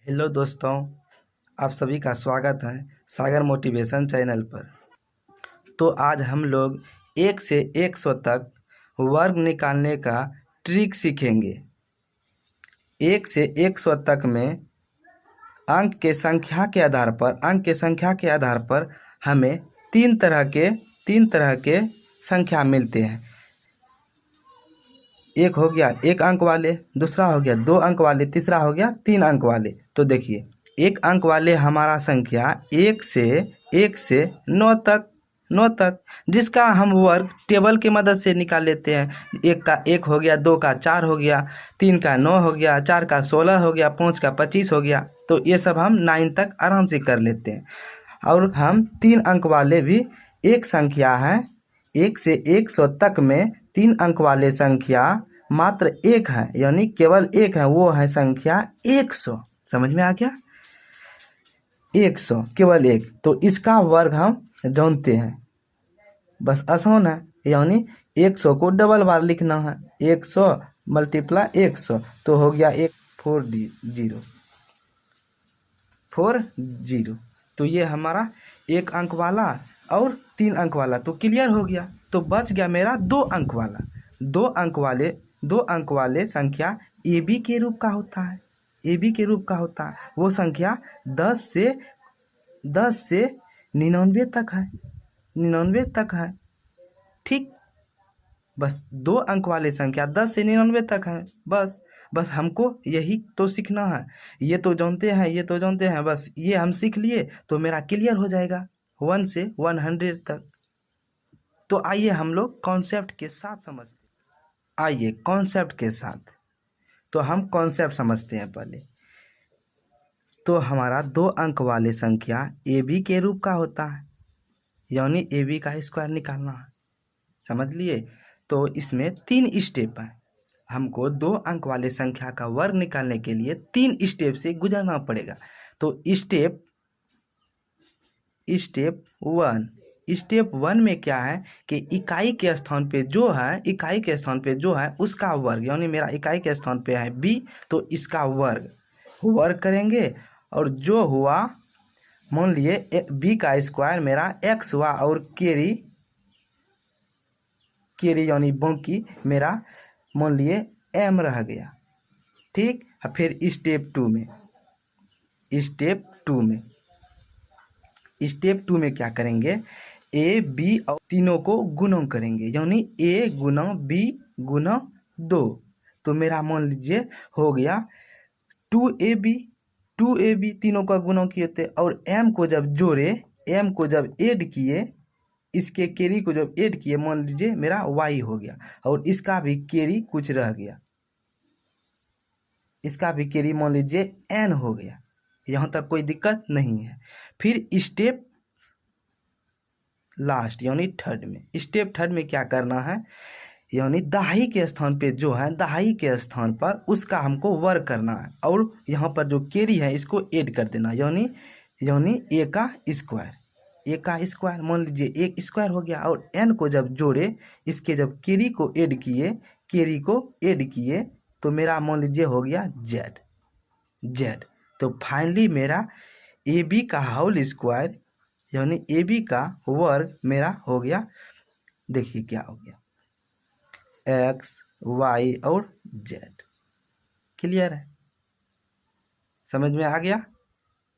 Hello दोस्तों, आप सभी का स्वागत है सागर मोटिवेशन चैनल पर। तो आज हम लोग 1 से 100 तक वर्ग निकालने का ट्रिक सीखेंगे। 1 से 100 तक में अंक के संख्या के आधार पर हमें तीन तरह के संख्या मिलते हैं। एक हो गया 1 अंक वाले, दूसरा हो गया 2 अंक वाले, तीसरा हो गया 3 अंक वाले। तो देखिए 1 अंक वाले हमारा संख्या 1 से 9 तक जिसका हम वर्ग टेबल की मदद से निकाल लेते हैं। 1 का 1 हो गया, 2 का 4 हो गया, 3 का 9 हो गया, 4 का 16 हो गया, 5 का 25 हो गया। तो ये सब हम 9 तक आराम से कर लेते हैं। और हम 3 अंक वाले भी एक संख्या है। 1 से 100 तक में 3 अंक वाले संख्या मात्र एक है, यानी केवल एक है, वो है संख्या 100। समझ में आ गया? 100 केवल एक। तो इसका वर्ग हम जानते हैं, बस आसान है। यानी 100 को डबल बार लिखना है। 100 × 100 तो हो गया 40। तो ये हमारा 1 अंक वाला और 3 अंक वाला तो क्लियर हो गया। तो बच गया मेरा 2 अंक वाला। 2 अंक वाले संख्या AB के रूप का होता है। AB के रूप का होता है वो संख्या 10 से 99 तक है। 99 तक है, ठीक। बस 2 अंक वाले संख्या 10 से 99 तक है। बस हमको यही तो सीखना है। ये तो जानते हैं, बस ये हम सीख लिए तो मेरा क्लियर हो जाएगा 1 से 100 तक। तो आइए हम लोग कॉन्सेप्ट के साथ समझते हैं। आइए कॉन्सेप्ट के साथ, तो हम कॉन्सेप्ट समझते हैं पहले। तो हमारा 2 अंक वाले संख्या AB के रूप का होता है, यानी AB का स्क्वायर निकालना है। समझ लिए? तो इसमें 3 स्टेप है। हमको 2 अंक वाले संख्या का वर्ग निकालने के लिए 3 स्टेप से गुजरना पड़ेगा। तो स्टेप 1 में क्या है कि इकाई के स्थान पे जो है उसका वर्ग, यानी मेरा इकाई के स्थान पे है B, तो इसका वर्ग करेंगे। और जो हुआ, मान लिए B का स्क्वायर मेरा x हुआ और केरी यानी बाकी मेरा मान लिए m रह गया, ठीक। फिर स्टेप 2 में क्या करेंगे, A B और तीनों को गुणा करेंगे, यानी A गुना B गुना 2। तो मेरा मान लीजिए हो गया 2AB तीनों का गुणा किए थे। और m को जब ऐड किए, इसके कैरी को जब ऐड किए, मान लीजिए मेरा y हो गया। और इसका भी कैरी कुछ रह गया, इसका भी कैरी मान लीजिए n हो गया। यहाँ तक कोई दिक्कत नहीं है। फिर स्टेप लास्ट यानी स्टेप थर्ड में क्या करना है, यानी दहाई के स्थान पे जो है, दहाई के स्थान पर उसका हमको वर्ग करना है। और यहाँ पर जो कैरी है इसको ऐड कर देना, यानी A का स्क्वायर मान लीजिए 1 स्क्वायर हो गया। और n को जब जोड़े, इसके जब कैरी को ऐड किए तो मेरा मान लीजिए हो गया z। तो फाइनली मेरा AB का होल स्क्वायर यानी AB का वर्ग मेरा हो गया। देखिए क्या हो गया, x y और z। क्लियर है? समझ में आ गया?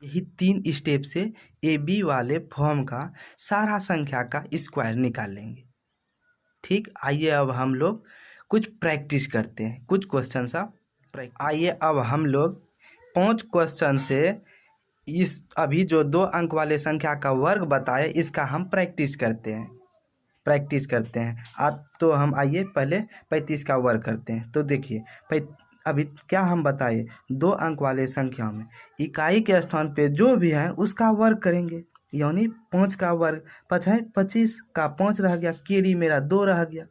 यही 3 स्टेप से AB वाले फॉर्म का सारा संख्या का स्क्वायर निकाल लेंगे, ठीक। आइए अब हम लोग कुछ प्रैक्टिस करते हैं, कुछ क्वेश्चन सा। आइए अब हम लोग 5 क्वेश्चन से इस अभी जो 2 अंक वाले संख्या का वर्ग बताए, इसका हम प्रैक्टिस करते हैं। अब तो हम आइए पहले 35 का वर्ग करते हैं। तो देखिए अभी क्या हम बताए, 2 अंक वाले संख्या में इकाई के स्थान पे जो भी है उसका वर्ग करेंगे, यानी 5 का वर्ग 25 का 5 रह गया, कैरी मेरा 2 रह गया।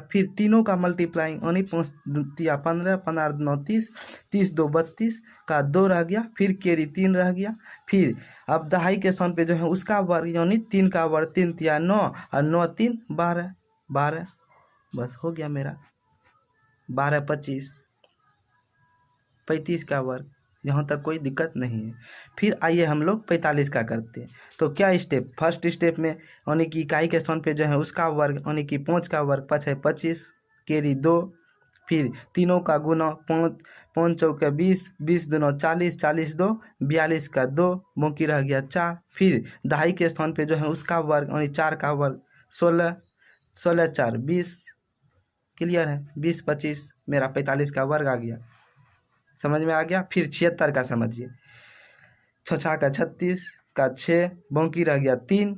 फिर तीनों का मल्टीप्लाइंग, यानी 5 या 15, 15 9 30, 30 2 32 का 2 रह गया। फिर कैरी 3 रह गया। फिर अब दहाई के स्थान पे जो है उसका वर्ग, यानी 3 का वर्ग 3 या 9 और 9 3 12। बस हो गया मेरा 12 25 35 का वर्ग यहाँ तक कोई दिक्कत नहीं है। फिर आइए हम लोग 45 का करते हैं। तो क्या स्टेप, फर्स्ट स्टेप में यानी कि इकाई के स्थान पे जो है उसका वर्ग यानी कि 5 का वर्ग 5 है 25, कैरी 2, फिर तीनों का गुना 5 5 चौके 20, 20 दूना 40, 40 2 42 का 2, बाकी रह गया 4। फिर दहाई के स्थान पे जो है उसका वर्ग यानी 4 का वर्ग 16, 16 4 20। क्लियर है, 20 25 मेरा 45 का वर्ग आ गया, समझ में आ गया। फिर 76 का समझिए, 6 का 36 का 6, बाकी रह गया 3।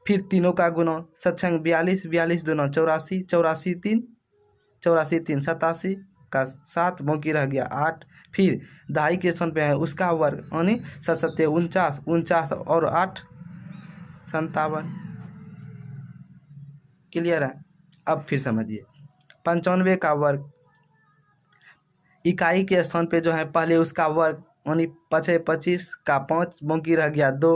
फिर तीनों का गुना 7 42, 42 दूना 84, 84 3, 84 3 87 का 7, बाकी रह गया 8। फिर दहाई के स्थान पे है उसका वर्ग यानी 7 7 49, 49 और 8 57। क्लियर है। अब फिर समझिए 95 का वर्ग, इकाई के स्थान पे जो है पहले उसका वर्ग यानी 5 25 का 5, बाकी रह गया 2।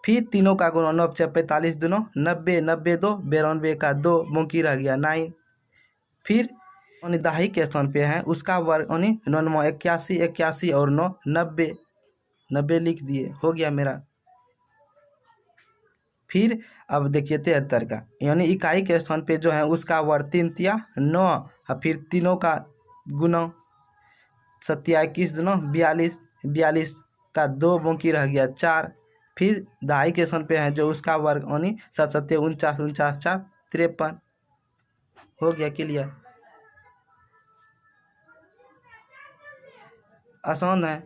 फिर तीनों का गुना 9 45 दूनों 90, 90 2 92 का 2, बाकी रह गया 9। फिर यानी दहाई के स्थान पे है उसका वर्ग यानी 9 81, 81 और 9 90, 90 लिख दिए, हो गया मेरा। फिर अब देखिए 73 का, यानी इकाई के स्थान पे जो है उसका वर्ग 3 तिया 9, और फिर तीनों का गुना 7 21 दूना 42, 42 का 2, बाकी रह गया 4। फिर दहाई के स्थान पे है जो उसका वर्ग यानी 7 7 49, 49 4 53, हो गया। क्लियर, आसान है।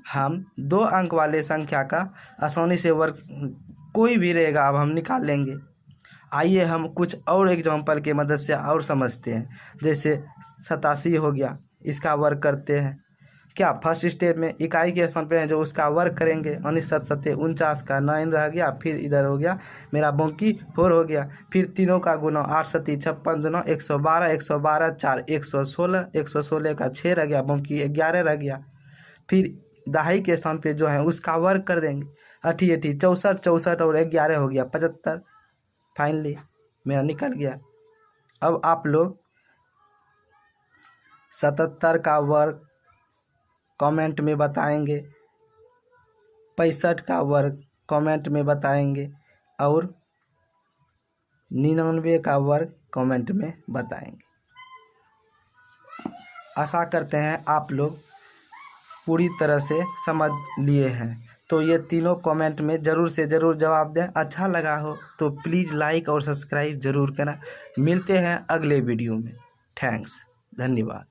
हम 2 अंक वाले संख्या का आसानी से वर्ग कोई भी रहेगा अब हम निकाल लेंगे। आइए हम कुछ और एग्जांपल के मदद से और समझते हैं। जैसे 87 हो गया, इसका वर्ग करते हैं। क्या फर्स्ट स्टेप में इकाई के स्थान पे है जो उसका वर्ग करेंगे यानी 7 7 49 का 9 रह गया, फिर इधर हो गया मेरा बाकी 4 हो गया। फिर तीनों का गुना 8 7 56 दूना 112, 112 4 116, 116 का 6 रह गया, बाकी 11 रह गया। फिर दहाई के स्थान पे जो है उसका वर्ग कर देंगे, 8 8 64, 64 और 11 हो गया 75। फाइनली मेरा निकल गया। अब आप लोग 77 का वर्ग कमेंट में बताएंगे, 65 का वर्ग कमेंट में बताएंगे, और 99 का वर्ग कमेंट में बताएंगे। आशा करते हैं आप लोग पूरी तरह से समझ लिए हैं। तो ये तीनों कमेंट में ज़रूर से ज़रूर जवाब दें। अच्छा लगा हो तो प्लीज़ लाइक और सब्सक्राइब ज़रूर करना। मिलते हैं अगले वीडियो में। थैंक्स, धन्यवाद।